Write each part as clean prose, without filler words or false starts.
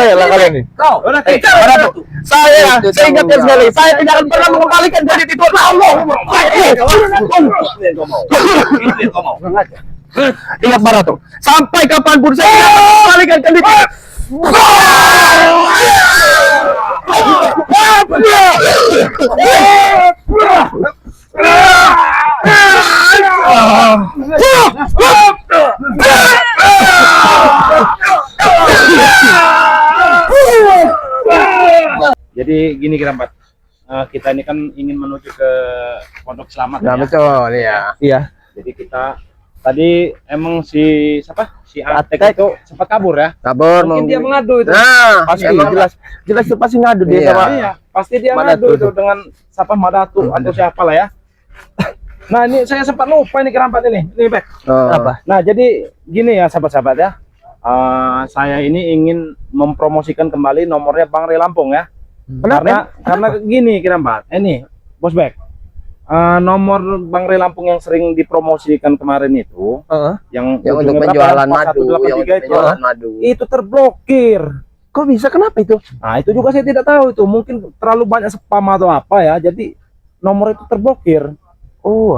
mulai lah kalian nih. Saya ingatkan sekali, saya tidak akan pernah mengembalikan gadis itu. Allah. Ingat Barato, sampai kapanpun saya tidak akan mengembalikan gadis itu. Jadi gini Kirambat, kita ini kan ingin menuju ke Pondok Selamat. Ya, betul ya. Iya. Jadi kita tadi emang si Atek itu sempat kabur ya. Kabur. Mungkin dia mengadu itu. Nah, Pasti jelas itu pasti ngadu dia sama. Iya, pasti dia Madatu ngadu itu dengan Madatu atau siapa lah ya. Nah, ini saya sempat lupa ini Kirambat ini. Ini Bek. Apa? Nah, jadi gini ya sahabat-sahabat ya. Saya ini ingin mempromosikan kembali nomornya Bang Ray Lampung ya. Karena gini Kirambat. Ini Bos Bek. Nomor Bang Ray Lampung yang sering dipromosikan kemarin itu, yang untuk penjualan madu, itu terblokir. Kok bisa? Kenapa itu? Nah, itu juga saya tidak tahu itu. Mungkin terlalu banyak spam atau apa ya. Jadi nomor itu terblokir.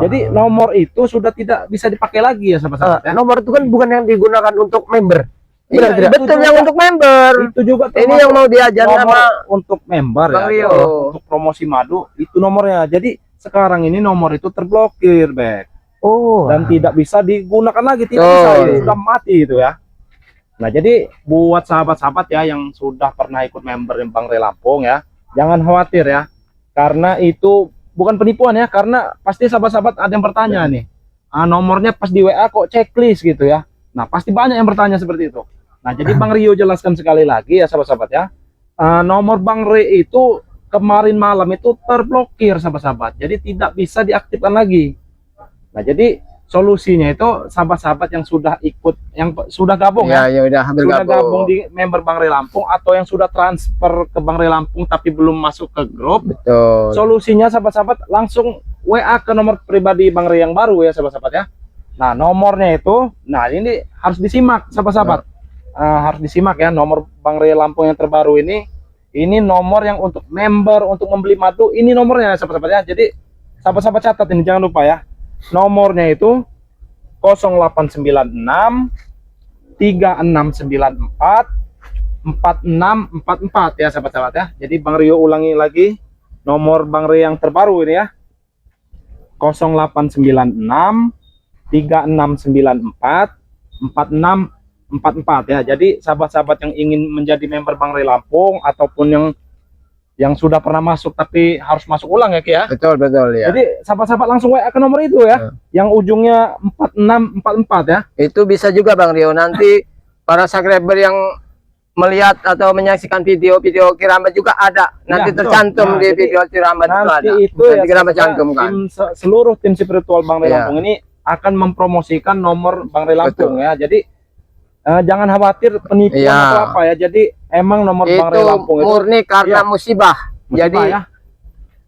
Jadi nomor itu sudah tidak bisa dipakai lagi ya sahabat-sahabat ya. Nomor itu kan bukan yang digunakan untuk member. Iya, Betul yang untuk member. Itu juga ini yang mau diajar sama untuk member Bang ya. Rio. Untuk promosi madu itu nomornya. Jadi sekarang ini nomor itu terblokir, Bek. Dan tidak bisa digunakan lagi, tidak bisa, sudah mati itu ya. Nah, jadi buat sahabat-sahabat ya yang sudah pernah ikut member Bang Ray Lampung ya, jangan khawatir ya. Karena itu bukan penipuan ya, karena pasti sahabat-sahabat ada yang bertanya nih. Nomornya pas di WA kok checklist gitu ya. Nah, pasti banyak yang bertanya seperti itu. Nah, jadi Bang Rio jelaskan sekali lagi ya sahabat-sahabat ya. Nomor Bang Ray itu kemarin malam itu terblokir sahabat-sahabat. Jadi tidak bisa diaktifkan lagi. Nah, jadi solusinya itu sahabat-sahabat yang sudah ikut, yang sudah gabung sudah gabung di member Bang Ray Lampung atau yang sudah transfer ke Bang Ray Lampung tapi belum masuk ke grup. Betul. Solusinya sahabat-sahabat langsung WA ke nomor pribadi Bang Ray yang baru ya sahabat-sahabat ya. Nah, nomornya itu, nah ini harus disimak sahabat-sahabat. Harus disimak ya, nomor Bang Ray Lampung yang terbaru ini nomor yang untuk member, untuk membeli madu, ini nomornya sahabat-sahabat ya. Jadi sahabat-sahabat catat ini, jangan lupa ya. Nomornya itu 0896 3694 4644 ya sahabat-sahabat ya. Jadi Bang Rio ulangi lagi nomor Bang Ray yang terbaru ini ya. 0896 3694 4644 ya. Jadi sahabat-sahabat yang ingin menjadi member Bang Ray Lampung ataupun yang sudah pernah masuk tapi harus masuk ulang ya Ki ya. Betul ya. Jadi sahabat-sahabat langsung WA ke nomor itu ya. Yang ujungnya 4644 ya. Itu bisa juga Bang Rio, nanti para subscriber yang melihat atau menyaksikan video-video Kirambat juga ada. Nanti tercantum di video Kirambat itu ada. Itu ya, Kirambat cantumkan. Seluruh tim spiritual Bang Ray Lampung ini akan mempromosikan nomor Bang Ray Lampung ya. Jadi jangan khawatir penipuan atau apa ya. Jadi emang nomor Bang Ray Lampung itu murni karena musibah. Jadi ya.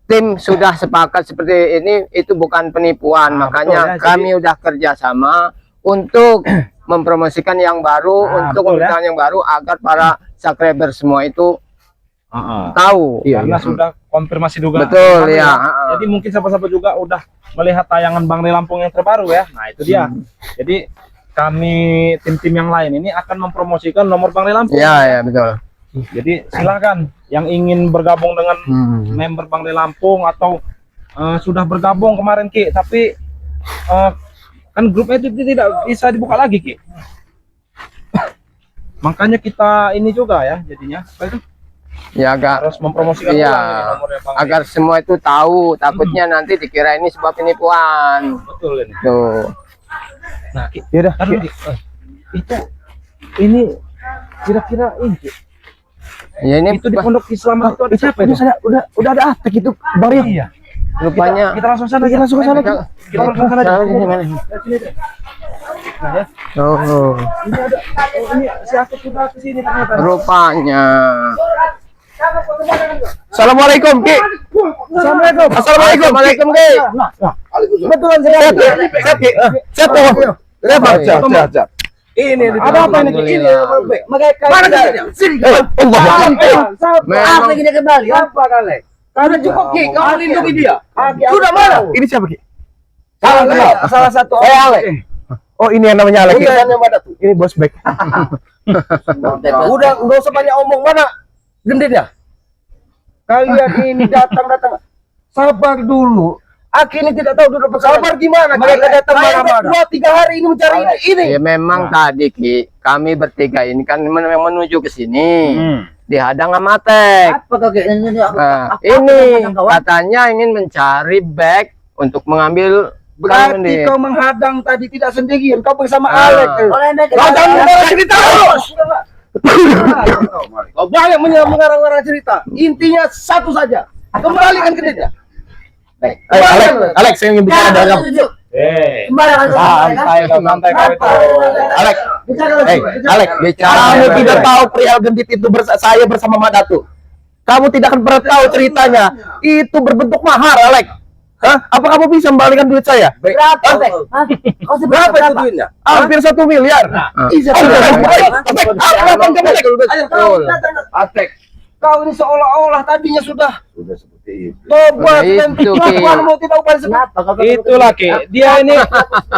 Tim sudah sepakat seperti ini, itu bukan penipuan. Makanya betul, ya. Kami udah kerjasama untuk mempromosikan yang baru, untuk memberikan yang baru agar para subscriber semua itu tahu. Karena sudah konfirmasi juga. Betul ya. Jadi mungkin sahabat-sahabat juga udah melihat tayangan Bang Ray Lampung yang terbaru ya. Nah itu dia. Jadi kami tim-tim yang lain ini akan mempromosikan nomor Bang Ray Lampung. Iya betul. Jadi silakan yang ingin bergabung dengan member Bang Ray Lampung atau sudah bergabung kemarin Ki, tapi kan grupnya itu tidak bisa dibuka lagi Ki. Makanya kita ini juga ya jadinya. Apa itu? Ya agar harus mempromosikan nomornya Bang Ray. Agar semua itu tahu, takutnya nanti dikira ini sebuah penipuan. Betul ini. Tuh. Nah, yaudah, itu ini kira-kira ini. Ya ini itu di Pondok Islam itu ada siapa itu? Udah ada Atek itu Bang Rio. Iya. Rupanya kita langsung sana. Kita langsung ke sana. Kita langsung ke sana. Nah, ya. Ini ada ini si Atek sudah ke sini ternyata. Rupanya. Assalamualaikum Ki. Assalamualaikum. Assalamualaikum Ki. Betulan saya. Siap Ki. Siap. Ini Ada apa ini? Ini mereka mana dia? Sini. Memang Ini kembali. Apa kali? Karena cukup Ki, kau lindungi dia. Sudah mana? Ini siapa Ki? Salah satu orang. Alek. Oh ini yang namanya Alek. Udah yang mana tuh? Ini bos back. Udah nggak usah banyak omong, mana genditnya? Kalian ini datang. Sabar dulu. Aki ini tidak tahu dulu perkara. Sabar gimana? Mereka datang mana-mana. 2-3 hari ini mencari ini. ya memang tadi Ki, kami bertiga ini kan memang menuju ke sini. Dihadang sama Tek. Apa kakek ini? Nah, ini katanya ingin mencari bag untuk mengambil barang Berarti ini. kau menghadang tadi tidak sendirian. Kau bersama Ah. Alek. Kau jangan cerita terus. Kau banyak mengarang-arang cerita. Intinya satu saja. Kembalikan kreditnya. Alek, saya ingin bicara dengan kamu. Santai kau itu. Alek, Alek, kamu tidak tahu perihal gendit itu saya bersama Mak Datu. Kamu tidak akan pernah tahu ceritanya. Itu berbentuk mahar, Alek. Hah? Apa kamu bisa membalikan duit saya? Berapa itu duitnya? Hampir 1 miliar. Atek, kau ini seolah-olah tadinya sudah seperti itu. tobat dan Itu, Ki. mau tidak upah sebenarnya. Itulah Ki, dia ini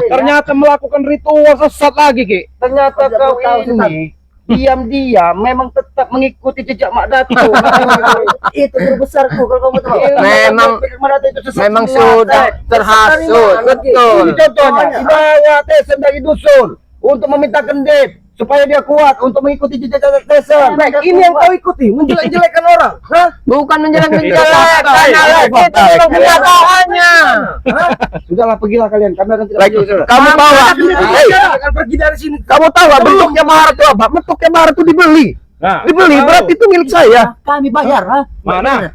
ternyata melakukan ritual sesat lagi Ki. Ternyata kau ini diam-diam memang tetap mengikuti jejak Mak Datu. Itu terbesarku kalau kamu tahu. Memang sudah terhasut, betul. Ini contohnya, dibawa Tesen dari dusun untuk meminta kendit supaya dia kuat untuk mengikuti jejak Tesen. Ini yang kau ikuti, menjelek-jelekan orang. Hah? Bukan menjelek-menjelek, karena itu memang kenyataannya. Sudahlah, pergilah kalian. Kami akan tidak Kamu tahu nggak? akan pergi dari sini. Kamu tahu nggak bentuknya mahar itu apa? Bentuknya mahar itu dibeli. Dibeli, berarti itu milik saya. Kami bayar, ha? Mana?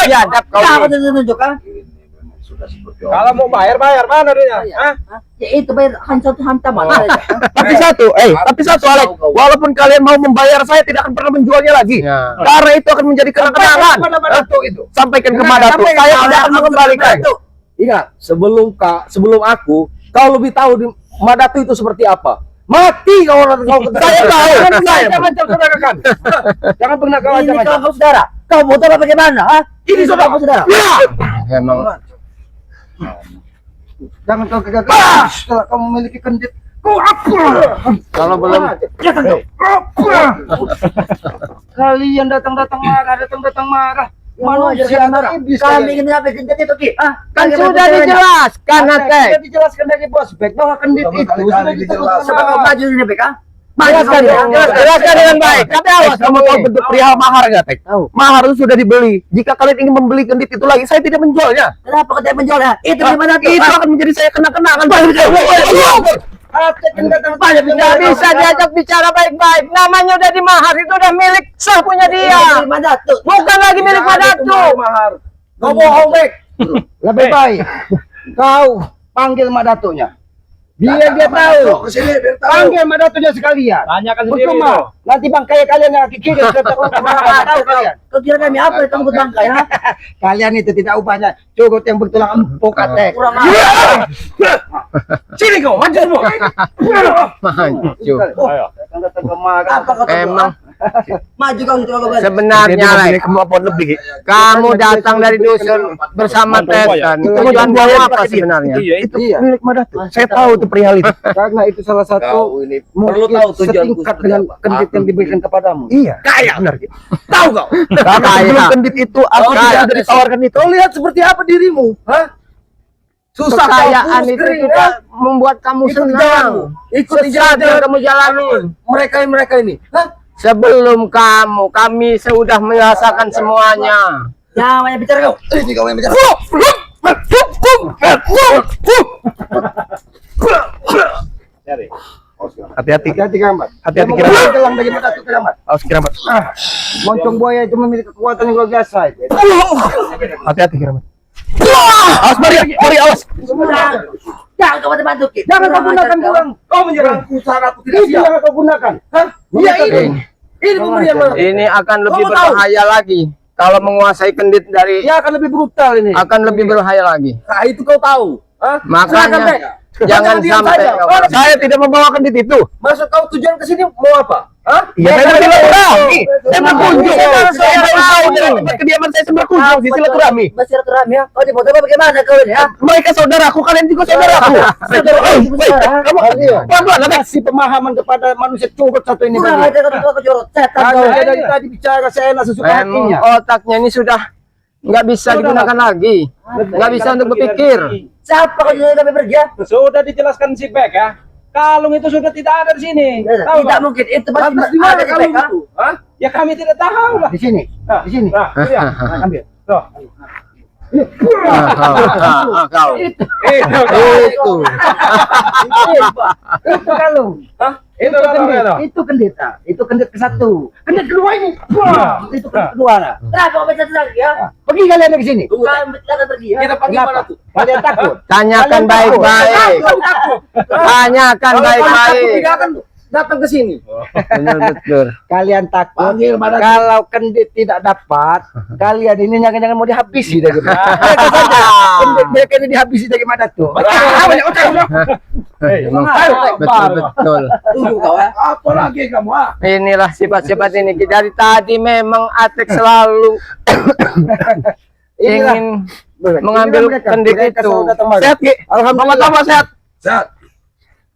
Biadab kau. Apa tunjuk, ha? Kalau mau bayar mana dia? Hah? Ya itu bayar hantam mana? Tapi satu Alek, walaupun kalian mau membayar saya tidak akan pernah menjualnya lagi. Ya. Karena itu akan menjadi kenangan. Sampaikan ke Mak Datu, saya tidak akan mengembalikan. Ingat, sebelum aku, kau lebih tahu di Mak Datu itu seperti apa. Mati kau orang kau. Saya tahu. Jangan saudarakan. Jangan pernah kau Ini macam-macam. kau saudara. Kau mau tahu bagaimana, ha? Ini saudara. saudara. Memang Jangan kau gagal. Setelah kamu memiliki kendit, kau apa? kalau belum Kalian datang marah. Manusia marah. iblis Kami ingin apa kendit itu, Ki? Ah, kan sudah dijelaskan, Tek. Sudah dijelaskan dari bos Bek bahwa kendit itu sudah ditentukan. Sebab baju ini, Bek, ha? Jelaskan dengan baik. Tapi awas, kamu tahu bentuk perihal mahar nggak, Tek? Tahu. Mahar itu sudah dibeli. Jika kalian ingin membeli kendit itu lagi, saya tidak menjualnya. Kenapa kau tidak menjualnya? Itu gimana tuh? Itu akan menjadi saya kenang-kenangan. Nggak bisa diajak bicara baik-baik. Namanya udah di mahar, itu udah milik sah punya dia. Gimana tuh? Bukan lagi milik Mak Datu. Kau bohong, Bek. Lebih baik kau panggil Mak Datunya. Biar dia tahu. Panggil Mak Datunya sekalian. Tanyakan sendiri itu. Percuma. Nanti bangkai kalian yang kikir tahu kalian. Kau kira kami apa? Kamu bangkai, ha? Kalian itu tidak upahnya. Cukup yang bertulang empuk, Atek. Kurang Sini kau, maju semua. Maju. Datang ke Mak. Apa kau Emang maju kau coba balik. sebenarnya Lek, kemampuan lebih. kamu datang dari dusun bersama Teten. Tujuan kamu apa sebenarnya? Itu milik Mak Datu. Saya tahu itu perihal itu. Karena itu salah satu perlu tahu tujuanku setingkat seperti dengan apa. kendit yang diberikan kepadamu. Iya, kaya benar. Ki. Tahu kau? Karena sebelum Kaya. kendit itu aku Kaya. sudah ditawarkan itu. Kau lihat seperti apa dirimu? Hah? Susah kau Kekayaan kurus itu kering, tidak ha? membuat kamu Ikut senang. jalanmu. Ikut di Sesat yang jalan kamu jalani. mereka ini. Hah? Sebelum kami sudah merasakan semuanya. Jangan banyak bicara kau. Ini kau yang bicara. Hati-hati. Hati-hati Keramat. Hati-hati, Kamu Keramat. boleh gelang dari Mak Datu Keramat. Awas Keramat. Moncong buaya itu memiliki kekuatan yang luar biasa. Hati-hati Keramat. Awas Mari awas. Jangan kau bantu, Ki. Jangan kau gunakan gelang. Kau menyerangku saat aku tidak siap. Jangan kau gunakan. Hah? Iya ini. Ini pemberian mana? Ini akan lebih Kamu tahu? berbahaya lagi. Kalau menguasai kendit dari Ya akan lebih brutal ini. akan lebih berbahaya lagi. Nah, itu kau tahu. Hah? Makanya- Silakan, Bek. Jangan diam sampai saja. kau. Saya tidak membawakan di itu. Maksud kau tujuan ke sini mau apa? Hah? Ya, saya bersilaturahmi. Saya berkunjung. Saya Saya tahu dengan tempat kediaman saya berkunjung di silaturahmi. Bersilaturahmi ya. Kau di foto apa bagaimana kau ini ya? Mereka saudaraku, kalian juga saudaraku. Kamu pelan-pelan ada. kasih pemahaman kepada manusia curut satu ini. Kurang aja kau kejorot setan kau. Saya dari tadi bicara saya enak sesuka Memang hatinya. otaknya ini sudah nggak bisa digunakan lagi, nggak bisa untuk berpikir. Siapa kau jadi kami pergi ya? Sudah dijelaskan si Bek ya. Kalung itu sudah tidak ada di sini. Tahu Tidak nggak? mungkin itu pasti Lantas di mana ada di kalung PK. itu? Hah? Ya kami tidak tahu lah. Di sini. Nah, Di sini. Nah, itu ya. Ambil. Tuh. Kau. Itu. Itu. Itu kalung. Hah? Itu kalungnya tuh. Itu kendeta. Itu kendeta ke-1. Kendeta kedua ini. Wah, itu kendeta kedua. Nah. Kenapa kau bisa lagi ya? Pergi kalian ke sini. Kami akan pergi ya. Kita pergi mana tuh? Kalian takut? Tanyakan baik-baik. Tanyakan baik-baik. Tidak akan datang ke sini. Betul. Kalian takut Panggil mana tuh? kalau kendit tidak dapat, kalian ini jangan-jangan mau dihabisi dari mana? Mereka saja kendit mereka ini dihabisi dari mana tuh? Betul. Tunggu kau ya. Apa lagi kamu ah? Inilah sifat-sifat ini. Dari tadi memang Atek selalu ingin mengambil kendit itu. Sehat Ki? Alhamdulillah. Sama-sama sehat. Sehat.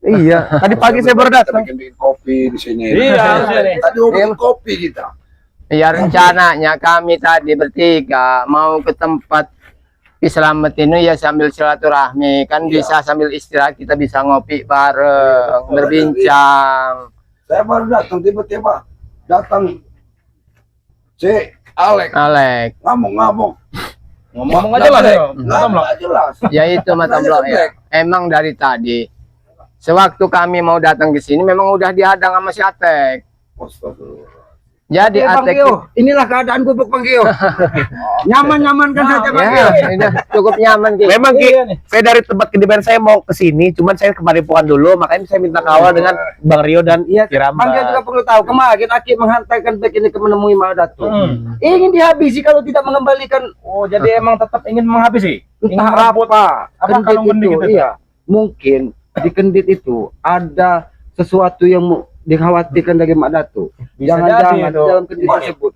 Iya, tadi pagi saya baru datang. Kita bikin kopi di sini. Iya, sini. Tadi mau bikin kopi kita. Ya rencananya kami tadi bertiga mau ke tempat Slamet ini ya sambil silaturahmi. Kan bisa sambil istirahat kita bisa ngopi bareng, berbincang. Saya baru datang tiba-tiba datang si Alek Alek, ngomong-ngomong. Ngomong aja lah deh. Nggak jelas. ya itu mata blok ya. Emang dari tadi sewaktu kami mau datang ke sini memang udah dihadang sama si Atek. Astagfirullah. Jadi Bang Atek Gio, inilah keadaan gubuk Bang Gio. Nyaman-nyaman kan saja Bang Gio. ya, udah cukup nyaman Ki. Memang Ki, saya dari tempat kediaman saya mau ke sini, cuman saya ke Padepokan dulu, makanya saya minta kawal dengan Bang Rio dan Iya, Kiramba. Bang Gio juga perlu tahu kemarin Aki menghantarkan bek ini ke menemui Madato. Ingin dihabisi kalau tidak mengembalikan Oh, jadi emang tetap ingin menghabisi? Ingin entah merebut apa. apa Kendit kalung kendit itu, itu? iya. Mungkin di kendit itu ada sesuatu yang dikhawatirkan dari Mak Dato. Bisa Jangan-jangan jadi di itu. dalam kendit tersebut.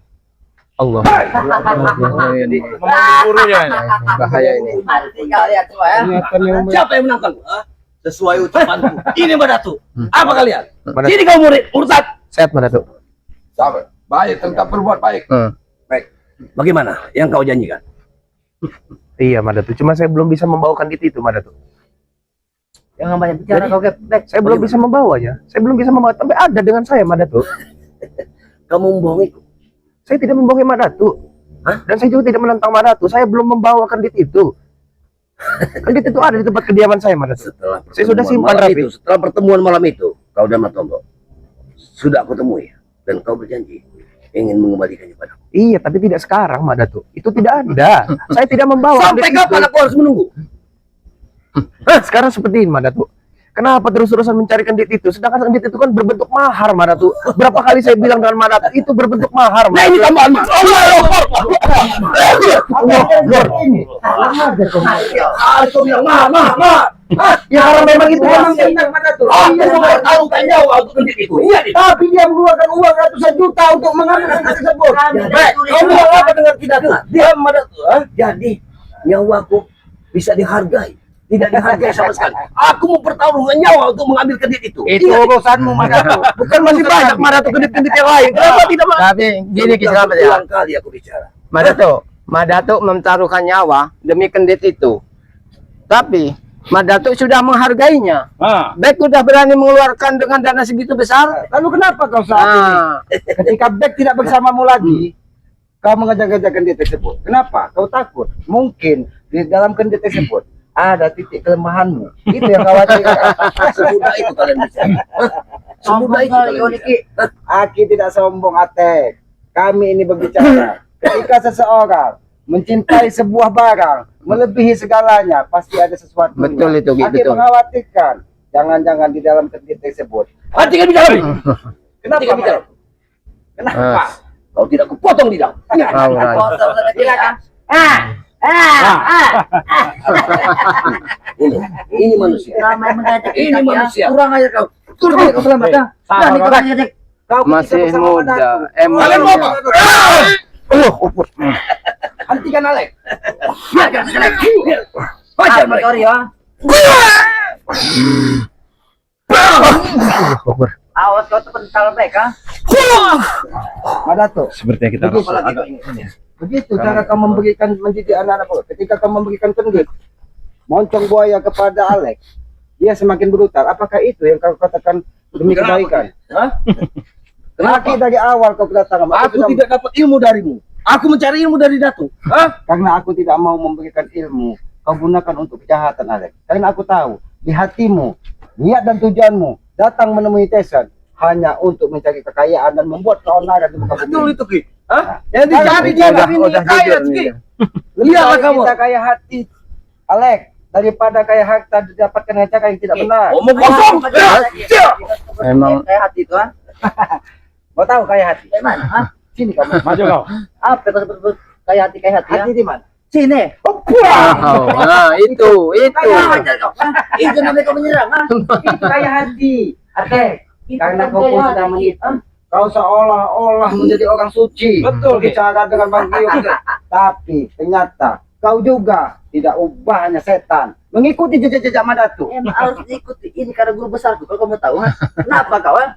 Allah. Ini Memang gurunya ini. bahaya ini. Mati kau lihat semua ya. Ingatan yang Siapa yang menantang? Hah? Sesuai ucapanku. Ini Badatu. Hmm. Apa kalian? Ini kau murid, urusan. Sehat mana tuh? Sabar. Baik, tetap berbuat baik. Baik. Bagaimana yang kau janjikan? Iya, Madatu. Cuma saya belum bisa membawakan itu, Madatu. Jangan banyak bicara kau Bek. Saya belum bisa membawanya. Saya belum bisa membawa, tapi ada dengan saya, Madatu. Kamu membohongiku. Saya tidak membohongi Madatu. Hah? Dan saya juga tidak menentang Madatu. Saya belum membawa kendit itu. Kendit itu ada di tempat kediaman saya, Madatu. Setelah Saya sudah simpan malam rapi. itu, setelah pertemuan malam itu, kau dan Matombo sudah aku temui dan kau berjanji ingin mengembalikannya padaku. Iya, tapi tidak sekarang, Madatu. Itu tidak ada. Saya tidak membawa Sampai kendit kapan itu. aku harus menunggu? Hah, sekarang seperti ini, Madatu. Kenapa terus-terusan mencari kendit itu? Sedangkan kendit itu kan berbentuk mahar, Madatu. Berapa kali saya bilang dengan Madatu, itu berbentuk mahar, Nah ini Madatu. tambahan mas. Aku bilang Ya kalau memang itu memang benar Madato. Aku mau tahu kan nyawa untuk kendit itu. Iya nih. Tapi dia mengeluarkan uang ratusan juta untuk mengambil kendit tersebut. Baik, Kau bilang apa dengan tidak? Dia Madato. Jadi nyawaku bisa dihargai. Tidak dihargai sama sekali. Aku mempertaruhkan nyawa untuk mengambil kendit itu. Itu urusanmu Madato. Bukan masih banyak Madatu kendit-kendit yang lain. Kenapa tidak, Mas? Tapi gini Ki Slamet ya. Ulang kali aku bicara. Madato mentaruhkan nyawa demi kendit itu. Tapi Madato sudah menghargainya. Bek udah berani mengeluarkan dengan dana segitu besar. Lalu kenapa kau saat ini ketika Bek tidak bersamamu lagi, kau mengejar-ngejar kendit tersebut? Kenapa? Kau takut? Mungkin di dalam kendit tersebut ada titik kelemahanmu. Itu yang khawatir. Semudah itu kalian bicara. Semudah itu kalian bicara. Aki tidak sombong, Atek. Kami ini berbicara. Ketika seseorang mencintai sebuah barang, melebihi segalanya, pasti ada sesuatu. Betul itu, Ki, Aki betul. mengkhawatirkan. Jangan-jangan di dalam kendit tersebut. Hentikan bicara. Kenapa? Hentikan bicara. Kenapa? Kau tidak kupotong lidah. Tahu, Rai. Ini manusia. Ramai mengajak Ini kita, ya. manusia. Kurang aja kau. Kurang aja kau selamat ya. Sabar, Berani kau Bapak. ngajak. Kau Masih ketika bersama muda. Madatu. Kalian mau apa? Hentikan Alek. Biarkan selek. Wajar Apa mereka. kau ya? Awas kau terpental mereka. Madatu. Sepertinya kita Begitu. harus agak Begitu cara kau memberikan mendidik anak-anak kau. Ketika kau memberikan kendit, moncong buaya kepada Alek, dia semakin brutal. Apakah itu yang kau katakan demi Kenapa? kebaikan? Hah? Kenapa dari awal kau kedatangan? Aku tidak dapat ilmu darimu. Aku mencari ilmu dari Datu. Hah? Karena aku tidak mau memberikan ilmu, kau gunakan untuk kejahatan, Alek. Karena aku tahu di hatimu, niat dan tujuanmu datang menemui Tesan hanya untuk mencari kekayaan dan membuat keonaran di muka Betul bumi. itu, Ki. Hah? Yang Nah, dicari kita dia udah ini jujur kaya, nih. Ki. Lebih Lihatlah baik kamu. kita kaya hati, Alek, daripada kaya harta didapatkan dengan cara yang tidak benar. Omong kosong. Emang Kayak hati itu, ha? Mau tahu kaya hati? Kayak mana? Ha? Sini kamu. maju kau. Apa kau sebut kayak hati ya? Hati di mana? Sini. nah itu. Wajar kau. Ha? Itu namanya kau menyerang, ha? Itu kaya hati. Alek, Itu karena kan kau pun kayak sudah hati, menipu. ha? Kau seolah-olah menjadi orang suci. Betul, Ki. Bicara dengan Bang Gio. Tapi ternyata kau juga tidak ubah, hanya setan. Mengikuti jejak-jejak Madatu. Emang harus ikuti ini karena guru besarku. Kalau kamu tahu, ha? Kenapa kau, ha?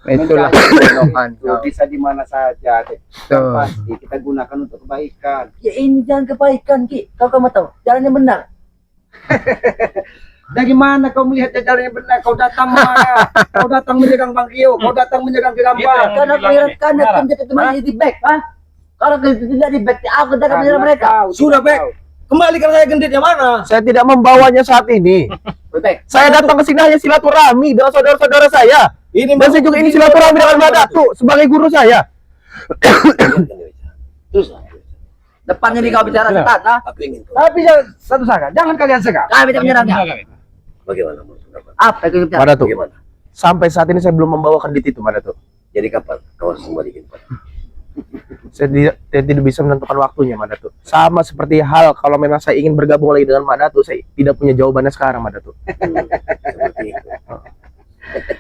Itulah Mencari kebutuhan. itu bisa di mana saja. Yang Tuh. pasti kita gunakan untuk kebaikan. Ya ini jalan kebaikan, Ki. Kau kamu tahu, jalan yang benar. Dari mana kau melihat jalan yang benar? Kau datang marah. Kau datang menyerang Bang Gio. Kau datang menyerang Gitu. Gegambang. Karena karena penjaga teman di back, ha? Kalau tidak di back, aku tidak menyerang mereka. Sudah, Bek. Kembalikan saya genditnya mana? Saya tidak membawanya saat ini. Baik. Saya datang ke sini hanya silaturahmi dengan saudara-saudara saya. Ini Dan saya juga ini silaturahmi dengan Madatu sebagai guru saya. Terus, Depannya di kau bicara Sudah. setan, ha? aku ingin tahu Tapi satu saja. Jangan kalian segar. Kami tidak menyerangnya. bagaimana menurut pendapat? Apa yang kau bicara? Madatu. Bagaimana? Sampai saat ini saya belum membawa kendit itu, Madatu. Jadi kapan kau harus kembalikan pada? Saya tidak bisa menentukan waktunya, Madatu. Sama seperti hal kalau memang saya ingin bergabung lagi dengan Madatu, saya tidak punya jawabannya sekarang, Madatu. Seperti itu.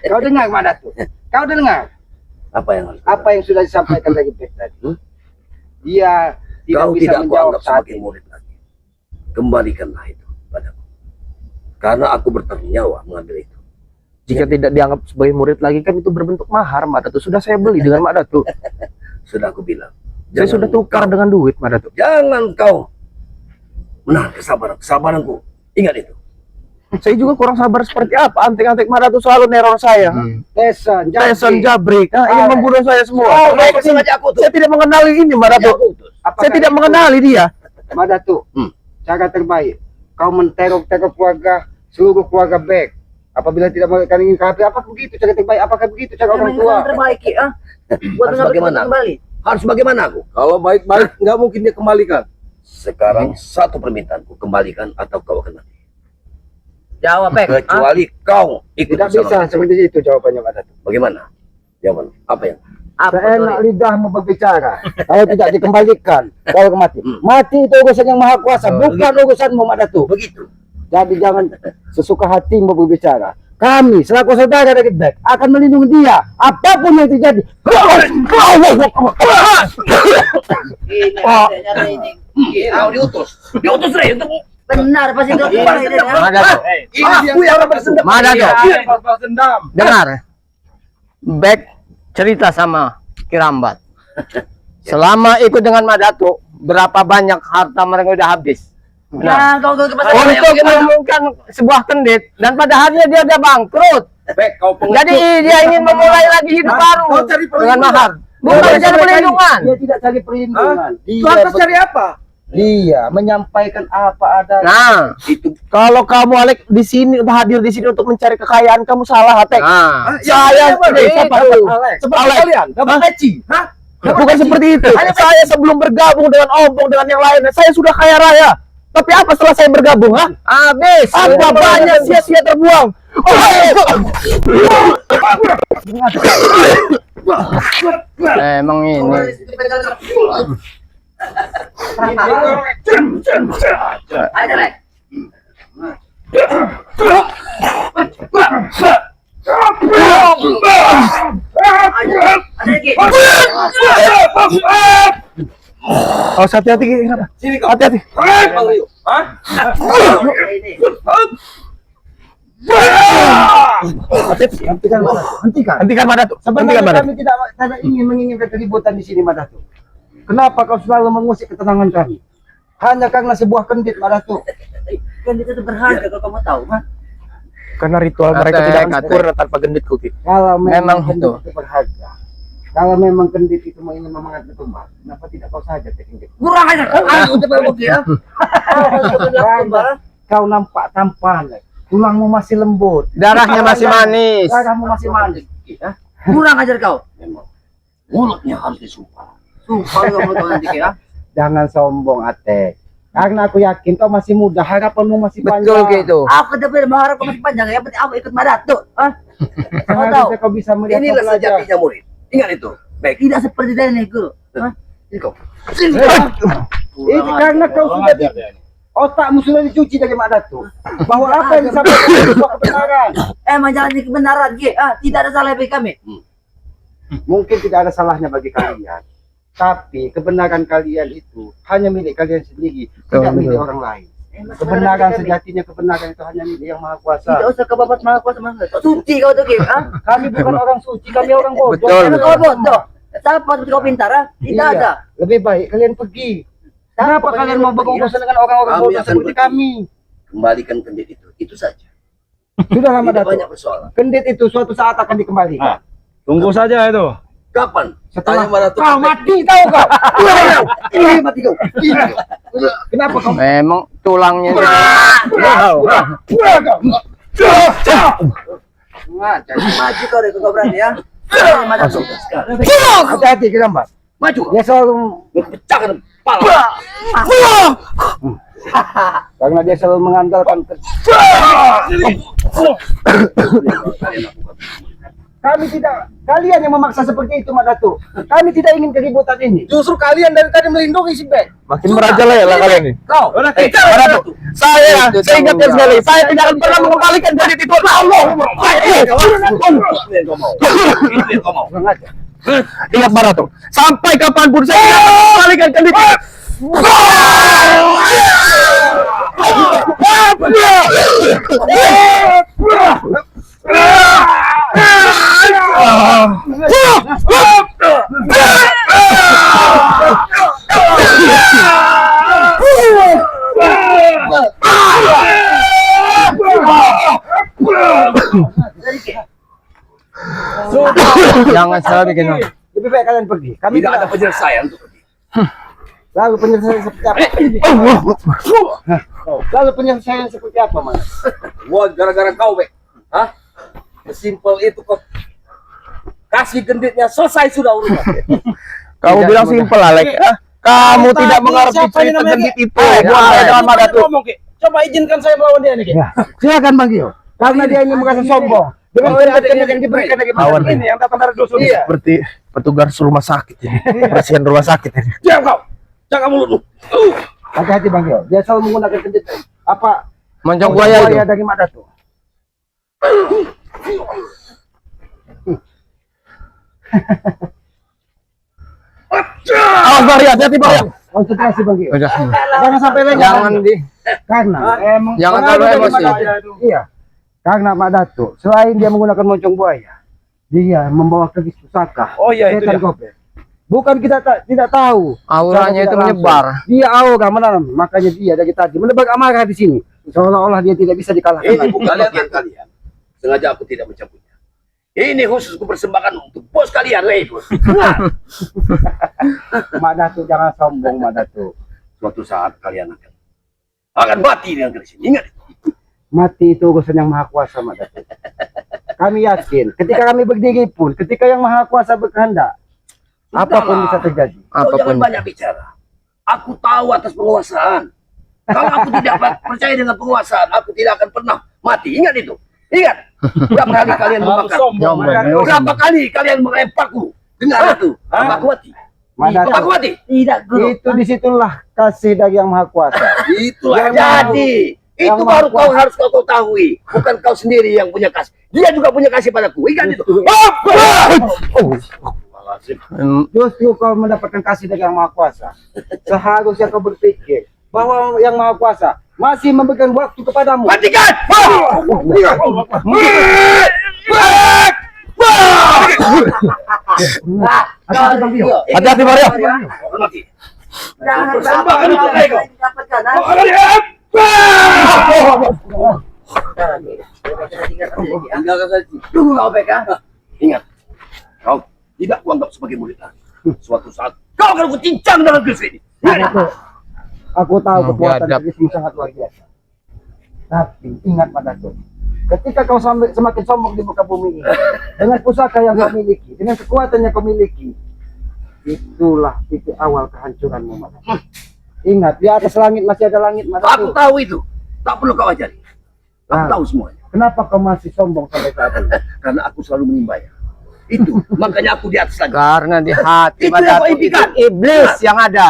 Kau dengar Madatu. Kau dengar Apa yang harus? apa yang sudah disampaikan tadi Bek tadi. Dia tidak Kau bisa tidak menjawab kuanggap saat sebagai ini. murid lagi. Kembalikanlah itu padaku. Karena aku bertaruh nyawa mengambil itu. Jika tidak dianggap sebagai murid lagi kan itu berbentuk mahar, Madatu. Sudah saya beli dengan Madatu. Sudah aku bilang. Saya sudah tukar dengan duit, Madatu. Jangan kau menahan kesabaranku. Ingat itu. Saya juga kurang sabar seperti apa. Antek-antek Madatu selalu neror saya. Tesan, Teson Jabrik, ingin membunuh saya semua. Kenapa sengaja aku tuh? Saya tidak mengenali ini, Madatu. Saya tidak mengenali dia. Madatu. Cara terbaik. Kau menteror-teror keluarga, seluruh keluarga Bek. Apabila tidak mereka ingin kafir, apa begitu cara terbaik? Apakah begitu cara orang Memang tua? yang terbaik, Ki, ha? Buat Harus mengambil bagaimana? kembali. Harus bagaimana aku? Kalau baik-baik nggak mungkin dia kembalikan. Sekarang satu permintaanku, kembalikan atau kau akan mati. Jawab, Bek. ha? Kecuali kau ikut Tidak bersama. bisa seperti itu jawabannya Madatu. Bagaimana? Jawaban apa yang? Apa Seenak sorry? lidahmu berbicara. Kalau tidak dikembalikan, kau akan mati. Mati itu urusan yang maha kuasa, bukan urusanmu Madatu. Begitu. Jadi jangan sesuka hatimu berbicara. Kami selaku saudara dari Bek akan melindungi dia apapun yang terjadi. Ini Oh. adanya ini. Kau diutus. Diutus Rey untuk Benar pasti kau kembali ini, ha? Madatu. aku yang akan bersendam. Madatu. Balas dendam. Dengar. Back cerita sama Kirambat. Selama ikut dengan Madatu, berapa banyak harta mereka udah habis. Nah, kau ke pasar Untuk menemukan sebuah kendit dan pada akhirnya dia udah bangkrut. Bek, kau Jadi dia ingin memulai lagi hidup baru Kau cari dengan perlindungan. mahar. Bukan cari perlindungan. Dia tidak cari perlindungan. Kau harus cari apa? Dia menyampaikan apa adanya. Nah, itu kalau kamu Alek di sini hadir di sini untuk mencari kekayaan, kamu salah, Atek. Nah, saya Seperti kalian, dapat peci. Hah? bukan seperti itu. Saya sebelum bergabung dengan Ompong dengan yang lainnya, saya sudah kaya raya. Tapi apa setelah saya bergabung, ha? Habis. Apa banyak sia-sia terbuang. Emang ini. Ayo, Lek. Ayo, ada lagi. Oh, hati-hati. Sini kau. Hati-hati. Bang Rio. Hah? Ini. Hentikan Madatu. Hentikan. Hentikan Madatu. Sebenarnya Hentikan Madatu. kami tidak ingin menginginkan keributan di sini, Madatu. Kenapa kau selalu mengusik ketenangan kami? Hanya karena sebuah kendit, Madatu. Kan itu berharga kalau kamu tahu, mah. Karena ritual mereka Kata- tidak kata- sempurna tanpa gendit Kuki. Kalau memang Memang kendit itu. itu berharga, kalau memang kendit itu ingin mengangkat ketumbar, kenapa tidak kau saja kendit? Kurang aja. Aku udah mau ya. Kau nampak tampan, tulangmu masih lembut, Darahnya masih manis. darahmu masih manis. Kurang ajar kau. Memang mulutnya harus disumpah. Sumpah kamu tahu nanti ya. Jangan sombong, Ate. Karena aku yakin kau masih muda, harapanmu masih Betul panjang. gitu. Aku udah berharap kamu masih panjang. Yang penting aku ikut Madatu. Hah? Kau tahu? Seharusnya kau bisa melihat Inilah kau belajar. sejatinya murid. Ingat itu. Baik. Tidak seperti ini, Guru. Hah? Ini kau. Ini karena kau sudah otakmu sudah dicuci dari Mak Datu. Bahwa apa yang disampaikan itu sebuah kebenaran. Emang jalan ini kebenaran, Ki. Tidak ada salah bagi kami. Mungkin tidak ada salahnya bagi kalian. Tapi kebenaran kalian itu hanya milik kalian sendiri, tidak milik orang lain. Kebenaran sejatinya, kebenaran itu hanya milik Yang Maha Tidak Kuasa. usah kau babat maha kuasa maha. Suci kau tuh, Ki. Kami bukan orang suci, kami orang bodoh. Betul. Karena kau bodoh. Siapa seperti kau pintar, Tidak Iya. ada. Lebih baik kalian pergi. Kenapa kalian mau berurusan dengan orang-orang Kami bodoh akan seperti pergi. kami? Kembalikan kendit itu. Itu saja. Sudah lama Tidak Datu. banyak persoalan. Kendit itu suatu saat akan dikembalikan. Tunggu saja itu. Kapan? Setelah Tanya Madatu. kau mati tahu kau. Ini mati kau. Kenapa kau? Memang tulangnya. Maju kau deh, kau berani ya. Madatu. Hati-hati kenapa? Maju kau. Dia selalu Pecahkan kepala. karena dia selalu mengandalkan kami tidak, kalian yang memaksa seperti itu, Mak Datu. Kami tidak ingin keributan ini. Justru kalian dari tadi melindungi si Ben. Makin merajalela kalian nih. Kau, Madatu. Saya ingatkan sekali, saya tidak akan pernah mengembalikan gendit itu. Allah. kurang aja. Ingat Madatu. Sampai kapanpun saya tidak akan mengembalikan gendit itu. Jangan salah bikin. Lebih baik kalian pergi. Kami Tidak ada penyelesaian untuk pergi. lalu penyelesaian seperti apa? Lalu penyelesaian seperti apa, Mas? Wah, gara-gara kau, Bek. Hah? Sesimpel itu kok. Kasih genditnya, selesai sudah urusan. Kamu bilang simpel, Alek. Kamu tidak mengerti cerita gendit itu. Buat saya dengan Madatu. Coba izinkan saya melawan dia nih. Ya. Silakan Bang Gio. Karena dia ingin merasa sombong. Dengan kendit yang diberikan dari Lawan ini yang datang dari dusun. Iya. Seperti petugas rumah sakit ini. Presiden rumah sakit ini. Diam kau. Jangan mulutmu. Hati-hati Bang Gio. Dia selalu menggunakan kendit apa? Moncong buaya itu. dari Mak Datu. Awas Bari, hati-hati Bari. Konsentrasi Bang Gio. Udah. Jangan sampai lengah. Jangan di. Karena emang Jangan pengaruh terlalu dari emosi. Mak Datu. Iya. Karena Mak Datu selain dia menggunakan moncong buaya, dia membawa keris pusaka. Oh iya, itu Setan dia. Gope. Bukan kita tidak tahu. Auranya Secara itu tidak menyebar. langsung. Dia aura mendalam, makanya dia dari tadi menebar amarah di sini. Seolah-olah dia tidak bisa dikalahkan. Ini lagi. bukan bagian kalian. Sengaja aku tidak mencampurnya. Ini khusus kupersembahkan untuk bos kalian, Ray. Mak Datu jangan sombong, Mak Datu. Suatu saat kalian akan mati dengan keris ini. Ingat. Mati itu urusan Yang Maha Kuasa, Mak Datu. Kami yakin, ketika kami berdiri pun, ketika Yang Maha Kuasa berkehendak, apapun bisa terjadi. Kau jangan Apapun. banyak bicara. Aku tahu atas penguasaan. Kalau aku tidak percaya dengan penguasaan, aku tidak akan pernah mati. Ingat itu. Ingat. Berapa kali kalian membakar? Nyombong. Berapa kali kalian melemparku? Dengar itu. Aku mati. Madato, Aku mati. Tidak, Guru. itu disitulah kasih dari Yang Maha Kuasa. Itulah Yang jadi. Yang Itu Maha baru kau Kuasa. harus kau ketahui. Bukan kau sendiri yang punya kasih. Dia juga punya kasih padaku. Ingat itu. Justru kau mendapatkan kasih dari Yang Maha Kuasa. Seharusnya kau berpikir bahwa Yang Maha Kuasa masih memberikan waktu kepadamu. Matikan! Hati-hati, Mario. Mati. Jangan Persembahkan untuk mereka. dapatkan. Tinggalkan saja. Tunggu kau Bek ya. Ingat, kau tidak kuanggap sebagai murid lagi. Suatu saat kau akan kucincang dengan keris ini. Madato, aku tahu kekuatan biadab. dirimu sangat luar biasa. Tapi ingat Madato, ketika kau semakin sombong di muka bumi ini, dengan pusaka yang kau miliki, dengan kekuatan yang kau miliki, itulah titik awal kehancuranmu Madato. Ingat, di atas langit masih ada langit Aku Madato. tahu itu. Tak perlu kau ajari. Aku tahu semuanya. Kenapa kau masih sombong sampai saat ini? Karena aku selalu menimbayah. Itu. Makanya aku di atas lagi. Karena di hati Itu yang Madato kau itu impikan. iblis yang ada.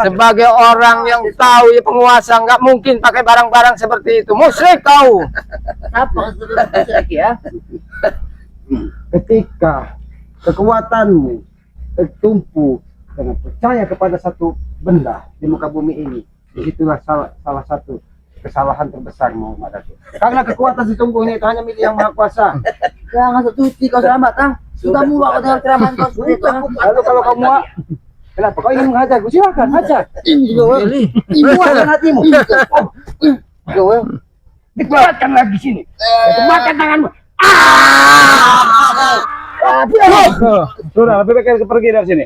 Sebagai orang yang tahu ya penguasa nggak mungkin pakai barang-barang seperti itu. Musyrik kau. Apa lagi ya? Ketika kekuatanmu tertumpu dengan percaya kepada satu benda di muka bumi ini, disitulah salah satu kesalahan terbesarmu Madato. Karena kekuatan si tunggu ini itu hanya milik Yang Maha Kuasa. Jangan setuju kau selamat, ah. Sudah muak dengan ceramah kau seperti itu. Lalu kalau kamu kenapa kau ingin menghajarku? Silakan hajar. Muaskan hatimu. Dikuatkan lagi sini. Makan tanganmu. Sudah, lebih baik pergi dari sini.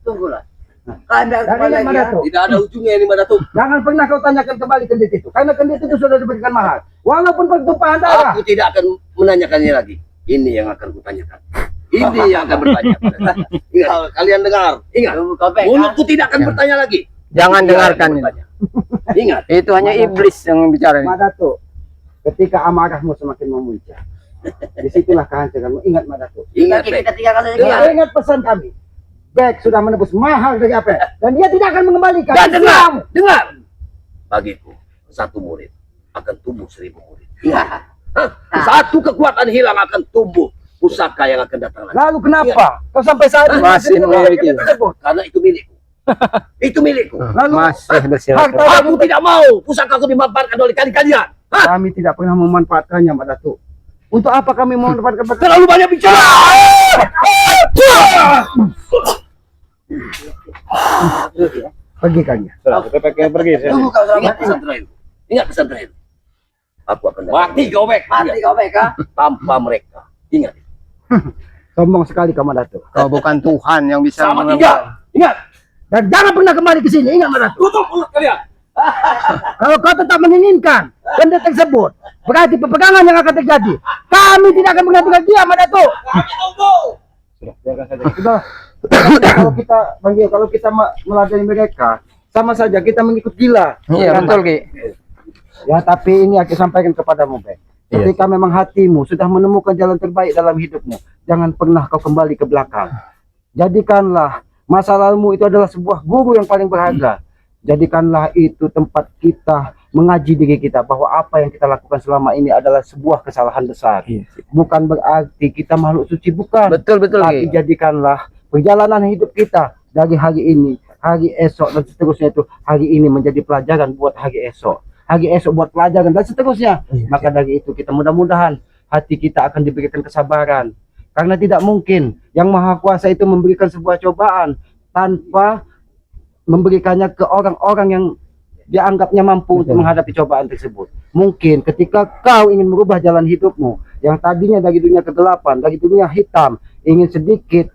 Tunggulah. Anda Dan kembali ingat lagi ya. Madato, Tidak ada ujungnya ini Madato. jangan pernah kau tanyakan kembali kendit itu. Karena kendit itu sudah diberikan mahal. Walaupun pertumpahan darah. Aku tidak akan menanyakannya lagi. Ini yang akan kutanyakan. Ini yang akan bertanya. Ingat, kalian dengar. Ingat, Tunggu kau Bek. mulutku tidak akan bertanya lagi. Jangan Dia dengarkan yang ini. bertanya. Ingat, Itu hanya iblis yang bicara ini. Madato, ketika amarahmu semakin memuncak, disitulah kehancuranmu. Ingat Madato. ingat Kita Bek. tinggalkan saja. Ingat, ingat pesan kami. Bek sudah menebus mahal dari apa? Dan dia tidak akan mengembalikan. Dan dengar. Bagiku, satu murid akan tumbuh 1000 murid. Ingat. Hah? Satu kekuatan hilang akan tumbuh pusaka yang akan datang lagi. Lalu kenapa kau sampai saat ini Masih memiliki. tersebut? Karena itu milikku. Itu milikku. Lalu Masih bersilaturahmi. harta Aku tidak mau pusakaku dimanfaatkan oleh kalian. Hah? kami tidak pernah memanfaatkannya, Mbak Datuk. Untuk apa kami memanfaatkan Mbak Datuk? Terlalu banyak bicara. Pergi kalian. Sudah, lebih baik pergi. Tunggu kau Ingat selamat. pesan terakhir. Ingat pesan terakhir. Aku akan mati kau Bek. Mati kau Bek, ah. Tanpa mereka. Ingat. Sombong sekali kamu Datuk. Kau bukan Tuhan yang bisa Sama mengembalikan. tiga. Ingat. Dan jangan pernah kembali ke sini. Ingat Mbak Datuk. Tutup mulut kalian. Kalau kau tetap menginginkan benda tersebut, berarti pepegangan yang akan terjadi. Kami tidak akan menghentikan dia, Mbak Datuk. Kami tunggu. Sudah, biarkan saja. Sudah. Kalau kita meladeni mereka, sama saja kita mengikut gila. Iya betul Ki. Ya, tapi ini aku sampaikan kepadamu, Bek. Ketika memang hatimu sudah menemukan jalan terbaik dalam hidupmu, jangan pernah kau kembali ke belakang. Jadikanlah masa lalumu itu adalah sebuah guru yang paling berharga. Jadikanlah itu tempat kita mengaji diri kita bahwa apa yang kita lakukan selama ini adalah sebuah kesalahan besar. Bukan berarti kita makhluk suci, bukan. Betul Tapi Ki. jadikanlah perjalanan hidup kita dari hari ini, hari esok dan seterusnya itu hari ini menjadi pelajaran buat hari esok. Hari esok buat pelajaran dan seterusnya. Maka dari itu kita mudah-mudahan hati kita akan diberikan kesabaran. Karena tidak mungkin Yang Maha Kuasa itu memberikan sebuah cobaan tanpa memberikannya ke orang-orang yang dianggapnya mampu untuk menghadapi cobaan tersebut. Mungkin ketika kau ingin merubah jalan hidupmu yang tadinya dari dunia kegelapan, dari dunia hitam, ingin sedikit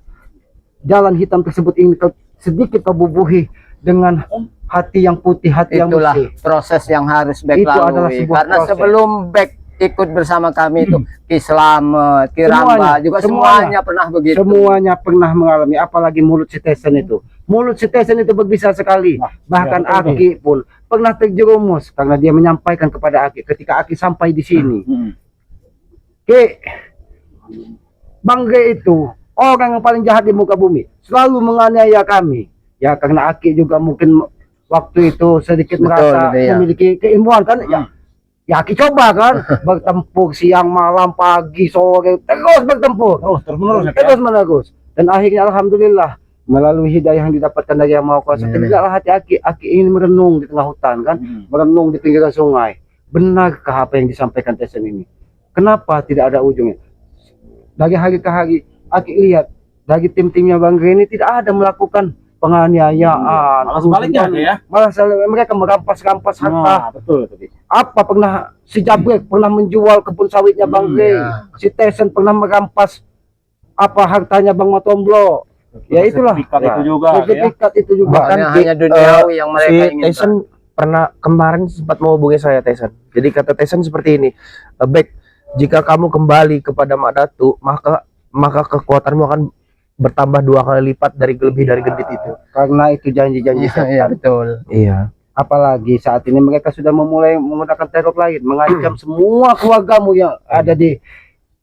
jalan hitam tersebut ingin sedikit kau bubuhi dengan hati yang putih, hati yang Itulah bersih. proses yang harus Bek Itu adalah lalui. sebuah Karena proses. sebelum Bek ikut bersama kami itu Ki Slamet, Ki Ramba juga semuanya pernah begitu. Semuanya pernah mengalami, apalagi mulut si Tesen itu. Mulut si Tesen itu berbisa sekali. Bahkan Aki pun pernah terjerumus karena dia menyampaikan kepada Aki ketika Aki sampai di sini. Ki, Bang G itu orang yang paling jahat di muka bumi, selalu menganiaya kami. Ya karena Aki juga mungkin waktu itu sedikit Betul, merasa iya. memiliki keilmuan kan, ya Aki coba kan bertempur siang malam pagi sore terus bertempur Terus menerus ya. terus menerus, dan akhirnya alhamdulillah melalui hidayah yang didapatkan dari Yang Maha Kuasa, tidaklah hati Aki ingin merenung di tengah hutan kan, merenung di pinggiran sungai. Benarkah apa yang disampaikan Tyson ini? Kenapa tidak ada ujungnya? Dari hari ke hari Aki lihat dari tim-timnya Bang Gre ini tidak ada melakukan penganiayaan, Malah sebaliknya ya. malah mereka merampas-rampas harta. Nah, betul tadi. Apa pernah si Jabrek pernah menjual kebun sawitnya Bang Gre, si Tyson pernah merampas apa hartanya Bang Matomblo. Ya itulah. Sertifikat itu juga, Sertifikat itu juga. Bahkan hanya duniawi yang mereka si inginkan. Tyson pernah kemarin sempat menghubungi saya Tyson. Jadi kata Tyson seperti ini, Bek, jika kamu kembali kepada Mak Datu, maka kekuatanmu akan bertambah 2 kali lipat dari lebih dari gendit itu. Karena itu janji-janji setan. Iya betul. Iya. Apalagi saat ini mereka sudah memulai menggunakan teror lain, mengancam semua keluargamu yang ada di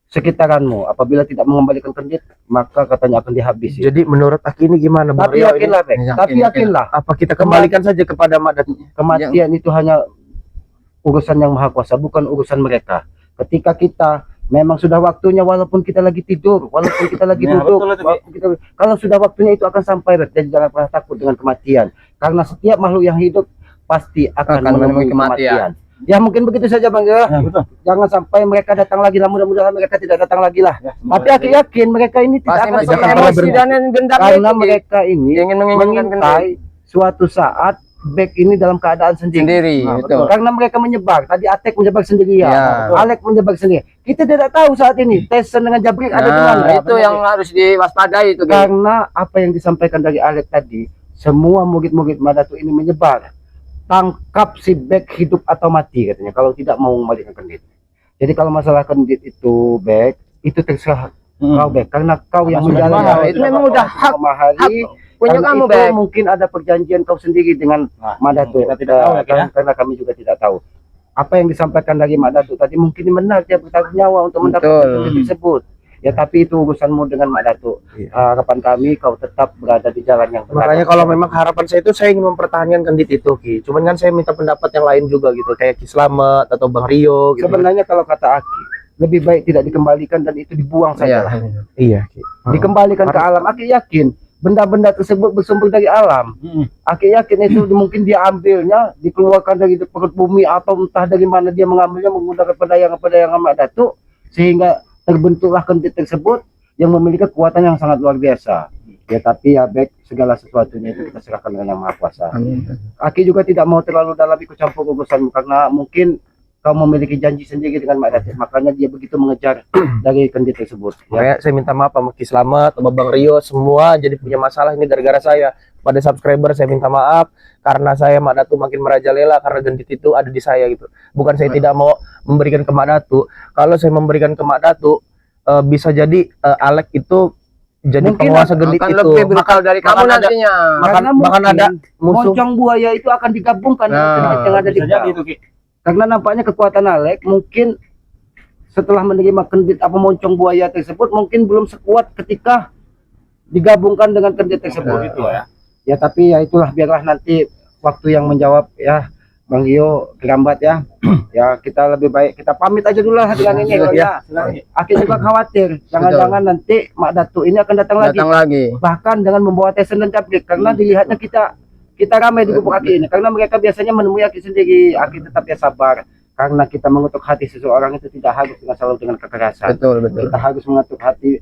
sekitaranmu. Apabila tidak mengembalikan kendit, maka katanya akan dihabisi. Jadi menurut Aki ini gimana, Bang Tapi Rio? yakinlah, Bek. Yakin, Tapi yakin. yakinlah, Apa kita kembalikan saja kepada Mak Datu? kematian itu hanya urusan Yang Maha Kuasa, bukan urusan mereka. Ketika kita memang sudah waktunya, walaupun kita lagi tidur, walaupun kita lagi Ya, duduk, betul itu, Bek. walaupun kalau sudah waktunya itu akan sampai, Bek. Jadi jangan pernah takut dengan kematian. Karena setiap makhluk yang hidup pasti akan menemui kematian. Ya mungkin begitu saja Bang ya. Ya, betul. Jangan sampai mereka datang lagi lah, mudah-mudahan mereka tidak datang lagi lah. Ya, Tapi Aki yakin mereka ini tidak Pasti akan masih pernah emosi berhenti. dan dendam Karena itu, mereka ini ingin menginginkan mengintai suatu saat Bek ini dalam keadaan sendiri. sendiri. Nah, Betul. Karena mereka menyebar. Tadi Atek menyebar sendirian, Ya. Alek menyebar sendiri. Kita tidak tahu saat ini Tyson dengan Jabrik ada di mana. Nah, itu yang harus diwaspadai itu. Geng. Karena apa yang disampaikan dari Alek tadi, semua murid-murid Madatu ini menyebar. Tangkap si Bek hidup atau mati katanya, kalau tidak mau mengembalikan kendit. Jadi kalau masalah kendit itu Bek, itu terserah kau Bek, karena kau yang sudah menjalani. mahal, itu memang udah hak memahami. punya Karena kamu, itu Bek. mungkin ada perjanjian kau sendiri dengan Nah, Madatu. kita tidak tahu ya, ya. Karena kami juga tidak tahu. Apa yang disampaikan dari Madatu tadi mungkin benar, dia bertaruh nyawa untuk mendapatkan Betul. kendit tersebut. Ya tapi itu urusanmu dengan Madatu. Iya. Harapan kami kau tetap berada di jalan yang benar. Makanya kalau memang harapan saya itu saya ingin mempertahankan kendit itu, Ki. Cuman kan saya minta pendapat yang lain juga gitu, kayak Ki Slamet atau Bang Rio gitu. Sebenarnya kalau kata Aki, lebih baik tidak dikembalikan dan itu dibuang saja. lah. Iya, Ki. Dikembalikan ke alam. Aki yakin benda-benda tersebut bersumber dari alam. Aki yakin itu mungkin dia ambilnya, dikeluarkan dari perut bumi atau entah dari mana dia mengambilnya menggunakan pedang-pedang Mak Datu, sehingga terbentuklah kendit tersebut yang memiliki kekuatan yang sangat luar biasa. Ya tapi ya Bek, segala sesuatunya itu kita serahkan dengan Yang Maha Kuasa. Aki juga tidak mau terlalu dalam ikut campur urusanmu karena mungkin kau memiliki janji sendiri dengan Mak Datu, makanya dia begitu mengejar dari kendit tersebut. Ya. Makanya saya minta maaf sama Ki Slamet, sama Bang Rio, semua jadi punya masalah ini gara-gara saya. Pada subscriber saya minta maaf karena saya Mak Datu makin merajalela karena gendit itu ada di saya gitu. Bukan saya tidak mau memberikan ke Mak Datu. Kalau saya memberikan ke Mak Datu, bisa jadi Alek itu jadi Mungkin penguasa gendit Akan itu. lebih brutal dari kamu makan ada- nantinya. Karena bahkan mungkin ada musuh. moncong buaya itu akan digabungkan dengan Nah, kendit yang ada di Bisa jadi kau. itu, Ki. Karena nampaknya kekuatan Alek mungkin setelah menerima kendit apa moncong buaya tersebut mungkin belum sekuat ketika digabungkan dengan kendit tersebut. Gitu ya. Ya tapi ya itulah, biarlah nanti waktu yang menjawab ya Bang Rio kerambat ya. Ya kita lebih baik kita pamit aja dulu lah dengan ini ya. Aki juga khawatir jangan-jangan nanti Mak Datu ini akan datang lagi. Datang lagi. Bahkan dengan membawa Tyson dan Jabrik karena dilihatnya kita ramai di gubuk Aki ini karena mereka biasanya menemui Aki sendiri. Aki tetap ya sabar karena kita mengetuk hati seseorang itu tidak harus dengan selalu dengan kekerasan. Betul, betul. Kita harus mengetuk hati,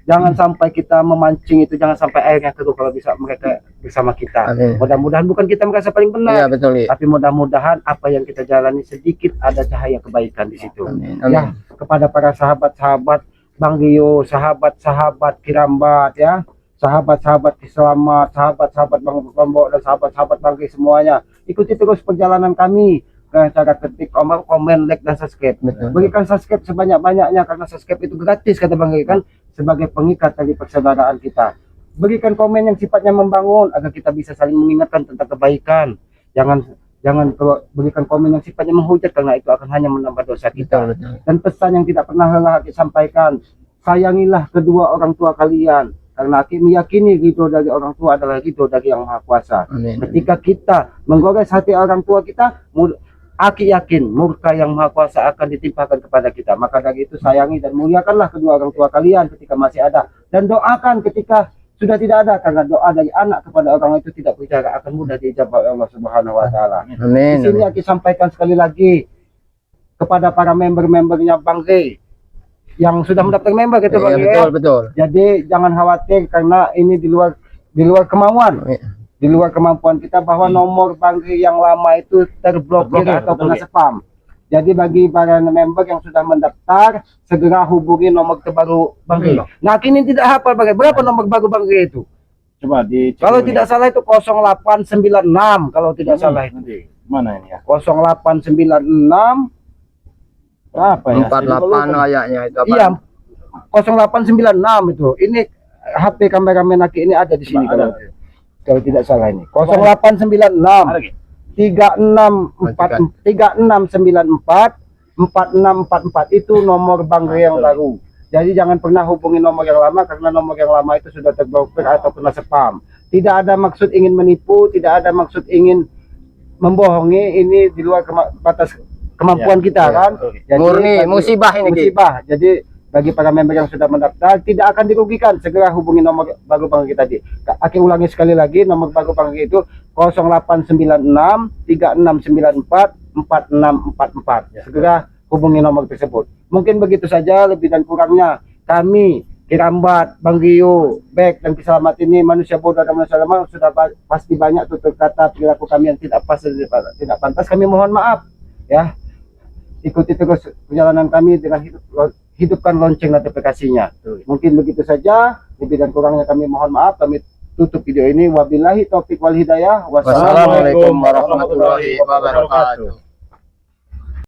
jangan sampai kita memancing itu, jangan sampai airnya keruh kalau bisa mereka bersama kita. Amin. Mudah-mudahan bukan kita merasa paling Iya, benar, betul. Li. tapi mudah-mudahan apa yang kita jalani sedikit ada cahaya kebaikan di situ. Amin. Ya, kepada para sahabat-sahabat Bang Rio, sahabat-sahabat Kirambat ya, sahabat-sahabat Kiselamat, sahabat-sahabat Bang Lombok dan sahabat-sahabat Bang Rio semuanya. Ikuti terus perjalanan kami ke cara ketik komen, like dan subscribe. Betul. Berikan subscribe sebanyak-banyaknya karena subscribe itu gratis kata Bang Rio kan, sebagai pengikat dari persaudaraan kita. Berikan komen yang sifatnya membangun agar kita bisa saling mengingatkan tentang kebaikan. Jangan berikan komen yang sifatnya menghujat karena itu akan hanya menambah dosa kita. Betul, betul. Dan pesan yang tidak pernah lelah kita sampaikan, sayangilah kedua orang tua kalian, karena Aki meyakini ridho dari orang tua adalah ridho dari Yang Maha Kuasa. Amin. Ketika kita menggores hati orang tua kita, Aki yakin murka Yang Maha Kuasa akan ditimpakan kepada kita. Maka dari itu sayangi dan muliakanlah kedua orang tua kalian ketika masih ada, dan doakan ketika sudah tidak ada, karena doa dari anak kepada orang itu tidak bicara akan mudah diijabah oleh Allah Subhanahu wa taala. Di Amin. sini Aki sampaikan sekali lagi kepada para member-membernya Bang Rey yang sudah mendaftar member gitu Bang Iya, Rey. betul, betul. Jadi jangan khawatir karena ini di luar kemauan. Di luar kemampuan kita, bahwa nomor Bang Rey yang lama itu terblokir atau kena spam. Jadi bagi para member yang sudah mendaftar, segera hubungi nomor terbaru Bang Rey. Nah, kini tidak hafal Bang Rey. Berapa nomor baru Bang Rey itu? Coba di Kalau tidak salah itu 0896 kalau tidak salah itu. mana ini ya? 0896 Apa ya? 48 kayaknya itu apa? iya 0896 itu. Ini HP kameramen Aki ini ada di sini kalau tidak salah ini. 0896 3694 4644 itu nomor Bang Rey yang baru. Jadi jangan pernah hubungi nomor yang lama, karena nomor yang lama itu sudah terblokir atau kena spam. Tidak ada maksud ingin menipu, tidak ada maksud ingin membohongi. Ini di luar batas kemampuan kita kan. Jadi, Murni musibah ini, Ki. musibah. Jadi bagi para member yang sudah mendaftar tidak akan dirugikan, segera hubungi nomor baru Bang Rey tadi. Aki ulangi sekali lagi, nomor baru Bang Rey itu 0896 3694 4644. Segera hubungi nomor tersebut. Mungkin begitu saja, lebih dan kurangnya kami Kirambat, Bang Rio, Bek dan Kiselamat ini manusia bodoh dan manusia lemah, sudah pasti banyak tutur kata perilaku kami yang tidak pas dan tidak pantas. Kami mohon maaf ya. Ikuti terus perjalanan kami dengan hidupkan lonceng notifikasinya. Mungkin begitu saja, lebih dan kurangnya kami mohon maaf. Kami tutup video ini. Wabillahi taufik wal hidayah. Wassalamualaikum warahmatullahi wabarakatuh.